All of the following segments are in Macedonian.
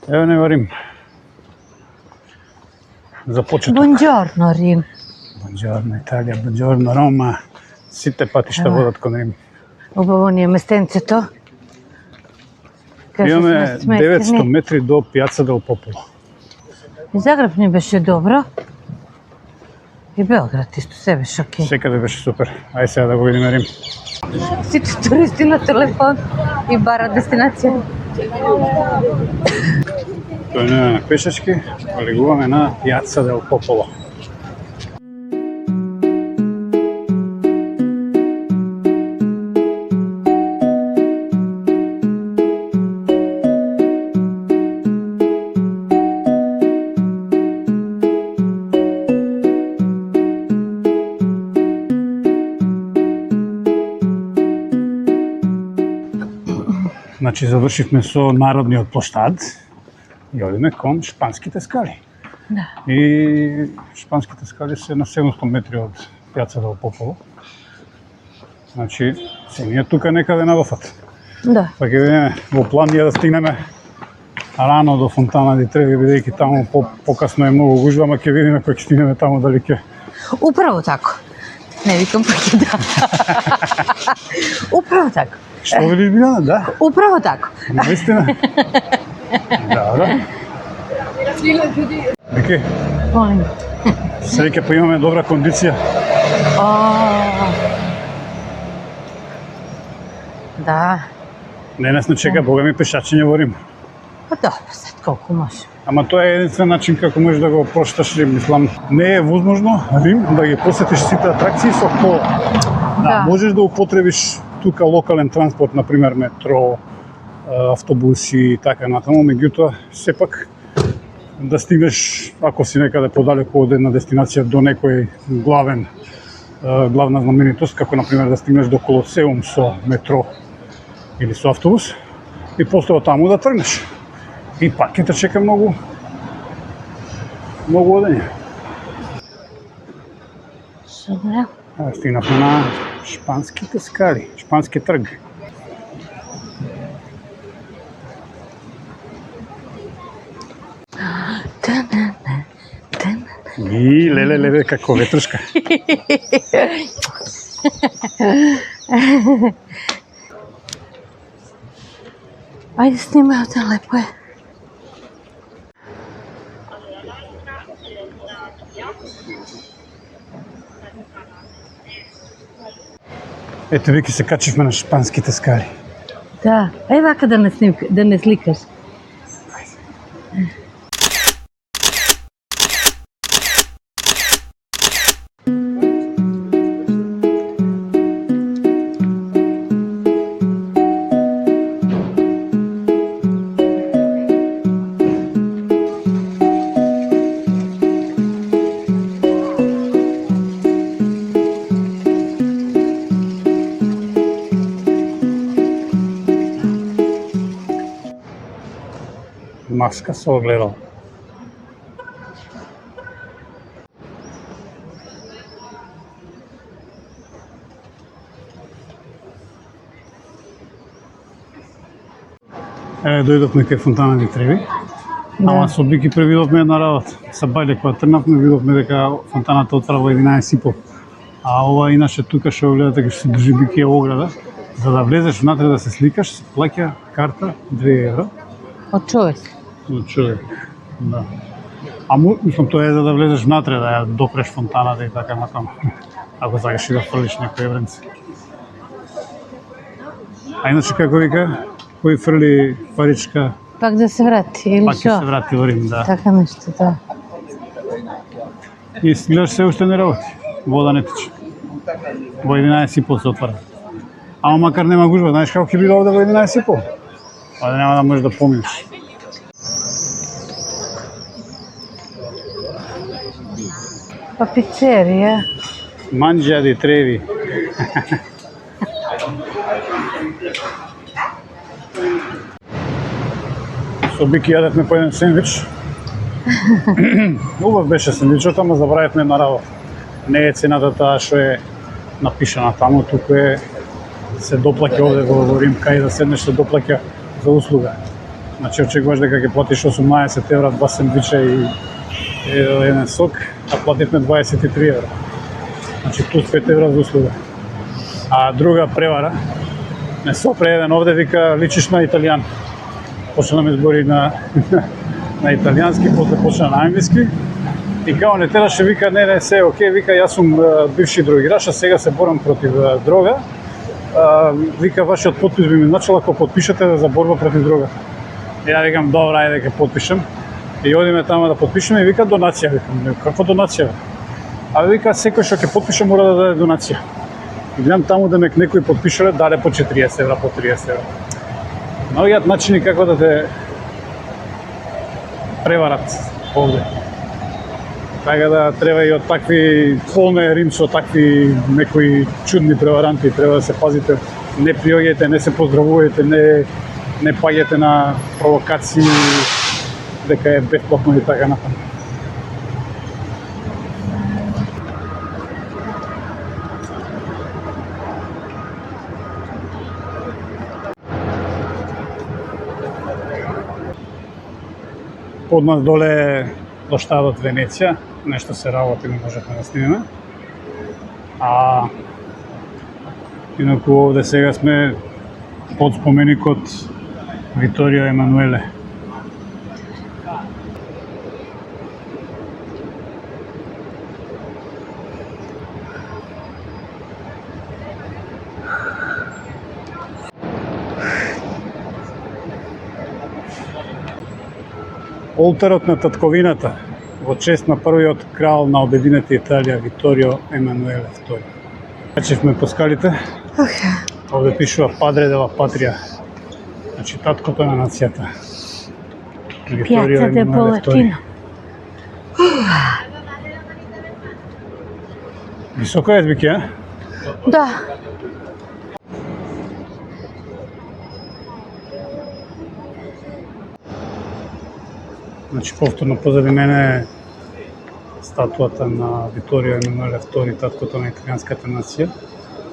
Ево не во Рим. За почеток. Бонџорно, Рим. Бонџорно Италија, бонџорно Рома. Сите патишта водат кон Рим. Убаво ни е местенцето. Имаме 900 метри до Пијаца дел Пополо. И Загреб ни беше добро. И Белград исто се беше окей. Секаде беше супер. Ај сега да го видиме Рим. Сите туристи на телефон и бара дестинација. Тој не на пешачки, олигуваме на Пијаца дел Пополо. Значи, завршивме со Народниот плоштад и одиме кон Шпанските скали. Да. И Шпанските скали се на 700 метри од Пијаца дел Пополо. Значи, се ние тука некаде на Вафат. Да. Па ќе видиме во план ние да стигнеме рано до Фонтана ди Треви, бидејќи таму покасно е многу гужва, ама ќе видиме кога ќе стигнеме таму дали ќе. Управо тако. Не викам паќе да. Управо тако. Што велиш Билјана? Да. Управо тако. Наистина? Да. Вики, Молим. среќа па имаме добра кондиција. Да. Денес не чека бога ми пешачење во Рим. Па добро, сад колку може. Ама тоа е единствен начин како можеш да го прошташ Рим. Мислам, не е возможно Рим да ги посетиш сите атракции со кола. Да, можеш да употребиш тука локален транспорт, например метро, автобуси и така натаму, меѓутоа сепак да стигнеш, ако си некаде подалеку од една дестинација до некој главна знаменитост, како например да стигнеш до Колосеум со метро или со автобус и после таму да тргнеш. И пак ќе те чека многу одење. Добре. Стигнавме на Шпанските скали, Шпански трг. И леле, како ветршка. Ајде снимај, оте лепо е. Ето веќе се качивме на Шпанските скали. Да, ај вака да не сликаш. Маска со огледало. Дојдовме кај Фонтана ди Треви, ама со Бики превидовме една работа. Са бајле кога трнавме, видовме дека фонтаната отвара во 11:30. А ова иначе тука што гледате ќе се држи Бики е ограда. За да влезеш внатре да се сликаш, се плаќа карта 2 евро. Од човек. Од човек, да. Мислам, тоа е за да влезеш внатре, да ја допреш фонтаната и така натаму. Ако сакаш и да фрлиш некој евренци. А иначе како вика, кој фрли паричка, Пак да се врати, или пак ќе што? се врати во Рим, да. Така нешто, да. И гледаш се уште не работи, вода не тече. Во 11:30 се отвара. Ама макар нема гужва, знаеш како ќе биде овде во 11:30? Овде нема да можеш да поминеш. Па пицерија. Манџа ди Треви. Со Бики јадевме по еден сендвич. Убав беше сендвичот, ама забравивме една работа. Не е цената таа што е напишана таму, туку е се доплаќа овде во Рим, кај да седнеш се доплаќа за услуга. Значи очекуваш дека ќе платиш 18 евра, 2 сендвича и еден сок, а плативме 23 евра. Значи плюс 5 евра за услуга. А друга превара, ме сопре еден овде, вика, личиш на италијан. Почна да ме збори на италијански, после почна на англиски. И као не тераше, вика, не, се окей, вика, јас сум бивши дрогираш, а сега се борам против дрога. Вика, вашиот подпис би ми значил ако подпишете за борба против дрога. Ја викам, добра, ајде ќе подпишем. И одиме тама да подпишеме и вика донација. Викам, каква донација? А вика, секој што ќе подпише мора да даде донација. И гледам таму да некој подпишале, даде по 40 евра, по 30 евра. Многиот начини како да те преварат овде. Така да треба и од такви полне Рим со такви некои чудни преваранти, треба да се пазите, не приоѓајте, не се поздравувајте, не паѓате на провокации дека е бесплатно и така натаму. Под нас доле до штадот Венеција, нешто се работи, не можехме да снимеме. А инаку овде сега сме под споменикот Виторио Емануеле. Олтарот на татковината во чест на првиот крал на обединета Италија Виторио Емануеле II. Качевме по скалите. Овде пишува Падре дела Патрија. Значи таткото на нацијата. Пијаца де Болатино. Високо е веќе, а? Да. Значи повторно позади мене статуата на Виторио Емануеле II, таткото на италијанската нација,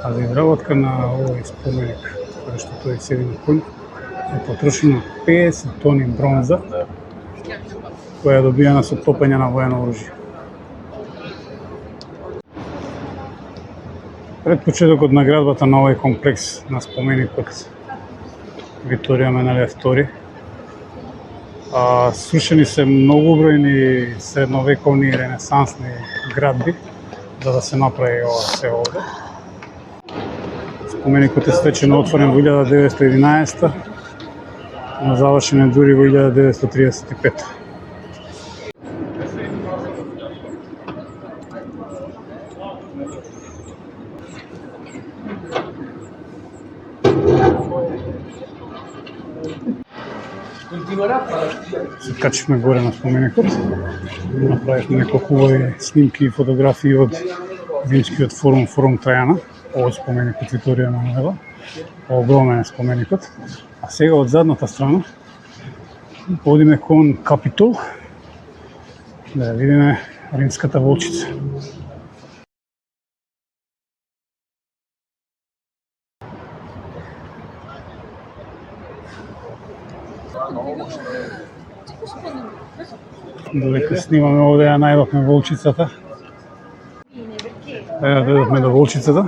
а за изработка на овој споменик, каде што тој седи на конј, е потрошено 50 тони бронза, која е добиена со топење на воено оружје. Пред почетокот на градбата на овој комплекс на споменикот Виторио Емануеле II, срушени се многобројни средновековни и ренесансни градби за да се направи ова се овде. Споменикот е свечено отворен во 1911, но завршен е дури во 1935. Се качивме горе на споменикот, направивме неколку убави снимки и фотографии од Римскиот форум, форум Трајана, овој споменикот Виторио Емануеле, огромен е споменикот. А сега од задната страна одиме кон Капитол, да видиме римската волчица. Додека снимаме овде ја најдовме волчицата. Дојдовме до волчицата.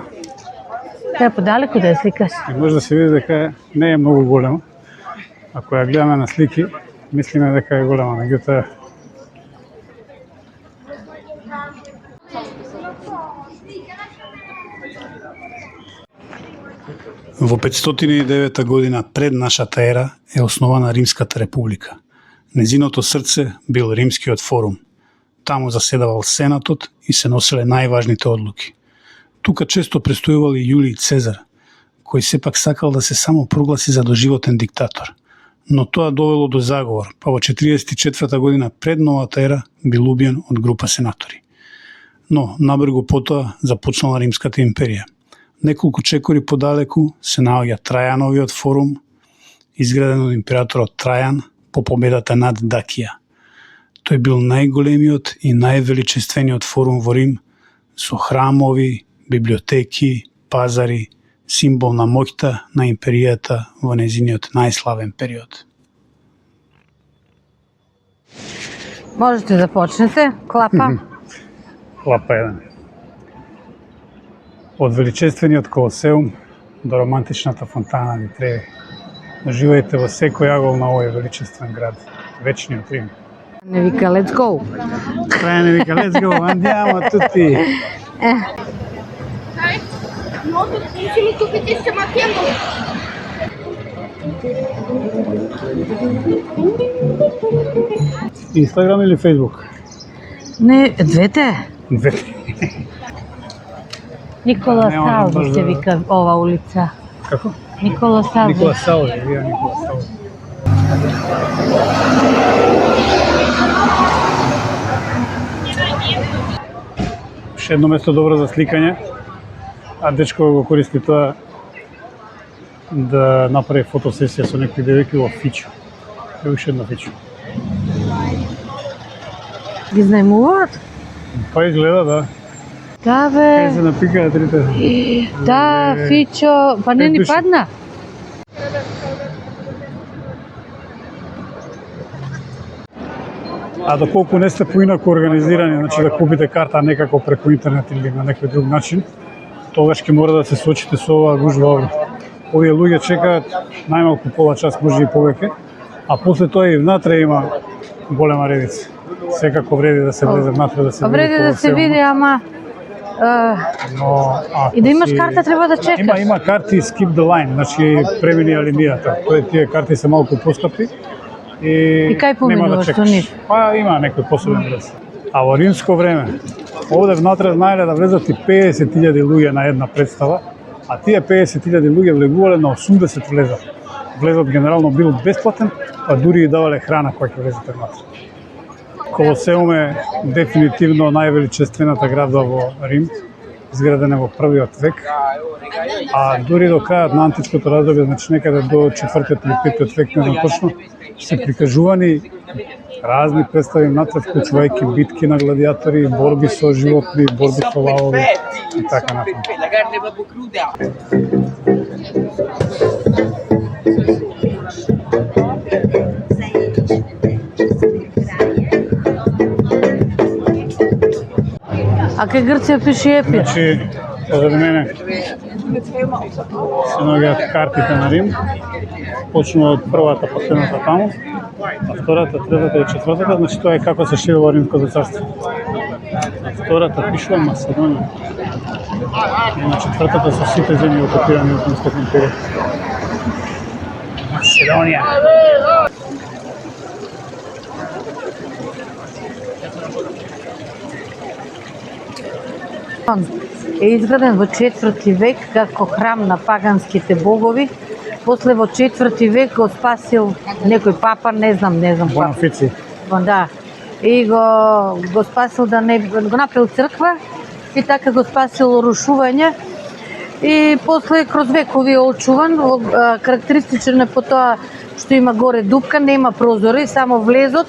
Треба подалеку да ја сликаш. И може да се види дека не е многу голема. Ако ја гледаме на слики, мислиме дека е голема, меѓутоа во 509 година пред нашата ера е основана Римската република. Незиното срце бил Римскиот форум. Таму заседавал Сенатот и се носеле најважните одлуки. Тука често престојувал и Јулиј Цезар, кој сепак сакал да се само прогласи за доживотен диктатор. Но тоа довело до заговор, па во 44 година пред новата ера бил убиен од група сенатори. Но набрзо потоа започнала Римската империја. Неколку чекори подалеку се наоѓа Трајановиот форум, изграден од императорот Трајан по победата над Дакија. Тој бил најголемиот и највеличествениот форум во Рим, со храмови, библиотеки, пазари, символ на моќта на империјата во незиниот најславен период. Можете да почнете. Клапа. Клапа 1. Од величествениот Колосеум до романтичната фонтана на Треви. Живеете во секој агол на овој величествен град. Вечниот Рим. Не вика, let's go. Крај не вика, let's go, andiamo tutti. No, dime tú qué te estás haciendo. Инстаграм или Фейсбук? Не, двете. Двете. Никола Не, може Салви баш се да- вика ова улица. Како? Никола Салви. Никола Саули, вија Никола Саули. Ше едно место добро за сликање, а дечко го користи тоа да направи фотосесија со некои девојки во Фичо. Ево уште едно Фичо. Ги знајмуваат? Па изгледа, да. Да, Кај се бе. напикаа трите. Да, Фичо, па не ни Души. падна. А доколку не сте поинаку организирани, значи да купите карта некако преку интернет или на некој друг начин, тогаш ќе мора да се соочите со оваа гужва овде. Овие луѓе чекаат најмалку пола час, може и повеќе, а после тоа и внатре има голема редица. Секако вреди да се влезе внатре да се види Вреди да се Колосеумот. види, ама Но ако и да имаш си- карта треба да чекаш. Има карти skip the line, значи премини алинијата. Тие карти се малку поскапи и кај поминуваш нема да со чекаш. нив? Па има некој посебен влез. А во римско време, овде внатре знаеле да влезат и 50.000 луѓе на една представа, а тие 50.000 луѓе влегувале на 80 влезат. Влезот генерално бил бесплатен, па дури и давале храна која ќе влезете внатре. Колосеум е дефинитивно највеличествената градба во Рим, изградена во првиот век, а дури до крајот на античкото раздобје, значи некаде до 4-тиот или 5-тиот век, не знам точно, се прикажувани разни представи внатре, вклучувајќи битки на гладиатори, борби со животни, борби со лавови и така натаму. La carne proprio cruda. А кај Грција пише Епир. Значи, позади мене се наоѓаат картите на Рим, почнува од првата последната таму, а втората, третата и четвртата, значи тоа е како се ширило Римското царство. На втората пишува Македонија. И на четвртата со сите земји окупирани од Римската империја. Македонија. Е изграден во 4 век како храм на паганските богови. После во 4 век го спасил некој папа, не знам папа. Бонафици. Да. И го спасил да не го направил црква и така го спасил рушување. И после кроз векови е очуван, карактеристичен е по тоа што има горе дупка, нема прозори, само влезот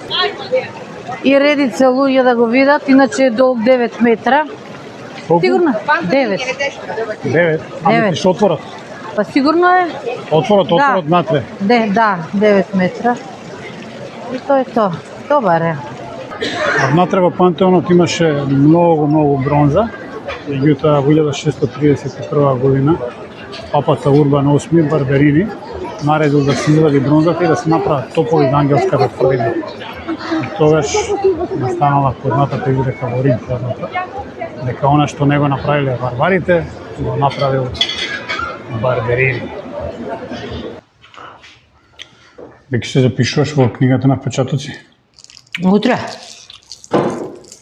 и редица луѓе да го видат, иначе е долг 9 метра. Колку? Сигурно 9. 9. Ами Девет. ти што отворот? Па сигурно е. Отворот натре. Да, 9 метра. И тоа е тоа. Добар е. А внатре во пантеонот имаше многу бронза. Меѓутоа во 1631 година папата Урбан VIII Барберини наредил да се извади бронзата и да се направат топови за ангелската тврдина. И тогаш настанала познатата изрека во Рим позната, дека она што не го направиле барбарите, го направил Барберини. Веќе се запишуваш во книгата на впечатоци? Утре.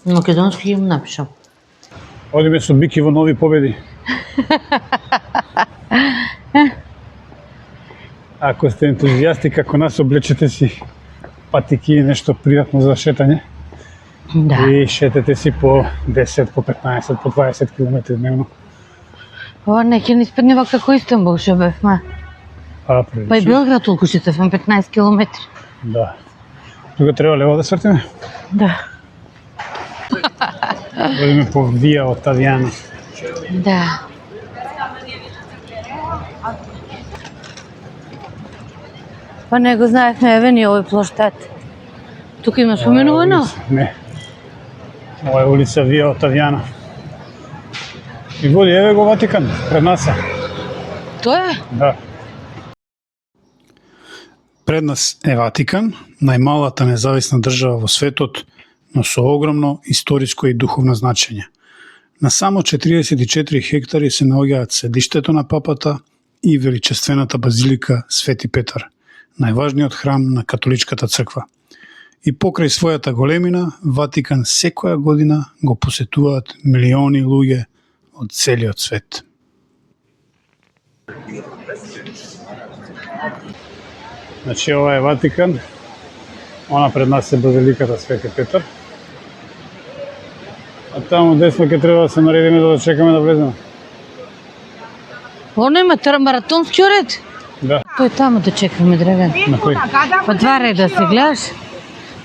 Македонски им напишам. Одиме со Бики во нови победи. Ако сте ентузијасти како нас, облечете си патики и нешто пријатно за шетање Да. и шетете си по 10, по 15, по 20 км дневно. Ова не ќе ни спреднева како Истанбул што бевме. Па Па и прилично. Белград толку шетевме 15 километри. Да. Тука треба лево да свртиме? Да. Одиме по Вија Отавијано. Да. Па не го знаевме, еве ни овој плоштад. Тука има споменувано? Не. Ова е улица Вија Отавијана. И води, еве го Ватикан, пред нас е. Тоа е? Да. Пред нас е Ватикан, најмалата независна држава во светот, но со огромно историско и духовно значење. На само 44 хектари се наоѓаат седиштето на папата и величествената базилика Свети Петар, најважниот храм на католичката црква. И покрај својата големина, Ватикан секоја година го посетуваат милиони луѓе од целиот свет. Значи, ова е Ватикан, она пред нас е базиликата Свети Петар. А таму десно ќе треба да се наредиме да чекаме да влеземе. Оно има маратонски ред? Да. Тој таму да чекаме, Драган. На кој? Па два реда се гледаш.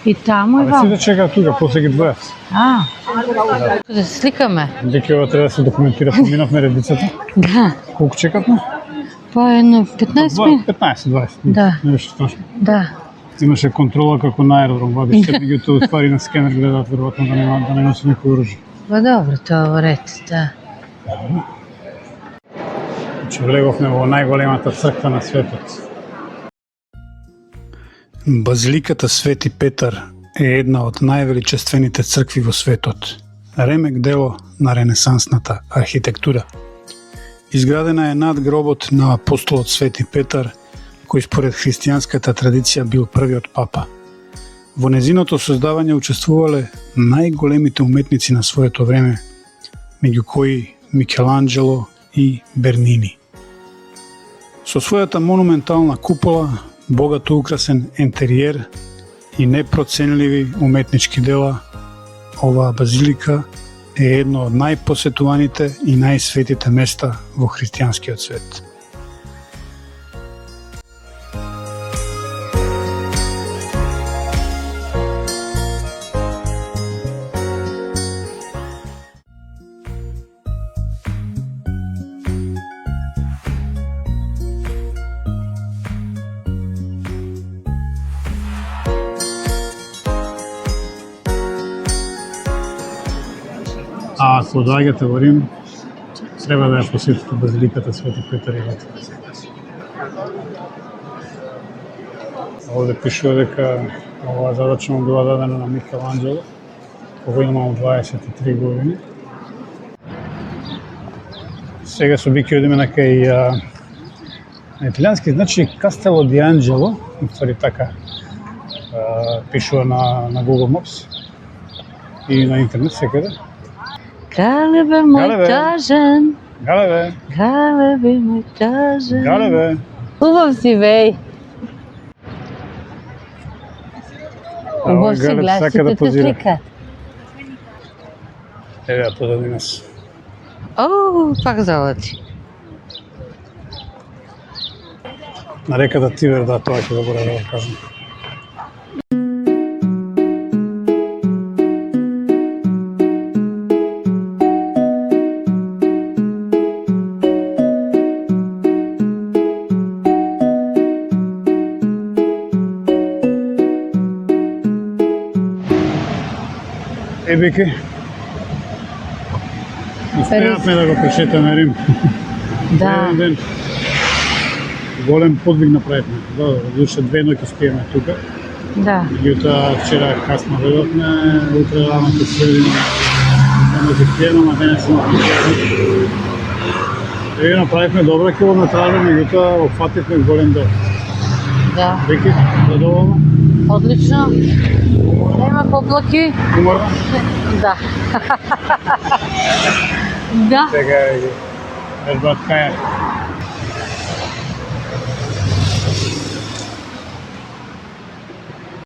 И таму и Абе си ваму. да чека тука, после ги двојат. Да се сликаме. Деќе ова треба да се документира, поминавме редицата. Да. Колку чекавме? Па едно 15 минути. 15-20. Да. Не беше страшно. Да. Имаше контрола како на аеродром, вадиш се меѓуто ствари на скенер гледаат веројатно да не носи некој оружје. Па добро, тоа во ред, да. Значи влеговме во најголемата црква на светот. Базиликата Свети Петар е една од највеличествените цркви во светот. Ремек дело на ренесансната архитектура. Изградена е над гробот на апостолот Свети Петар, кој според христијанската традиција бил првиот папа. Во незиното создавање учествувале најголемите уметници на своето време, меѓу кои Микеланџело и Бернини. Со својата монументална купола, богато украсен ентериер и непроценливи уметнички дела, оваа базилика е едно од најпосетуваните и најсветите места во христијанскиот свет. А ако доаѓате во Рим, треба да ја посетите базиликата Свети Петар и Ватикан. Овде пишува дека оваа задача му била дадена на Микеланџело, кога имал 23 години. Сега со Бики одиме на кај на италијански значи Кастело ди Анџело, ствари така пишува на Google Maps и на интернет секаде. Галебе мој Галебе. тажен, Галебе, галебе мој тажен. галебе. Убав си, беј. Овој Убав си, Галеб гледаш, сака сите да те позира. сликаат. Еве ја позади нас. Оу, пак заводи. На реката Тивер, да, тоа ќе го борам да го кажам. Бики, успеавме да го прошетаме Рим. Да. Еден ден. Голем подвиг направивме. Да, душе 2 ноќи спиеме тука. Да. Меѓутоа вчера касно дојдовме, утре рано ќе следиме. Ноќи спиеме, а денес сме пишеме. И направивме добра километража, меѓутоа опфативме голем дел. Да. Бики, задоволна? Одлично. Нема поплаки. Уморна? Да. Да. Сега е, брат Каја.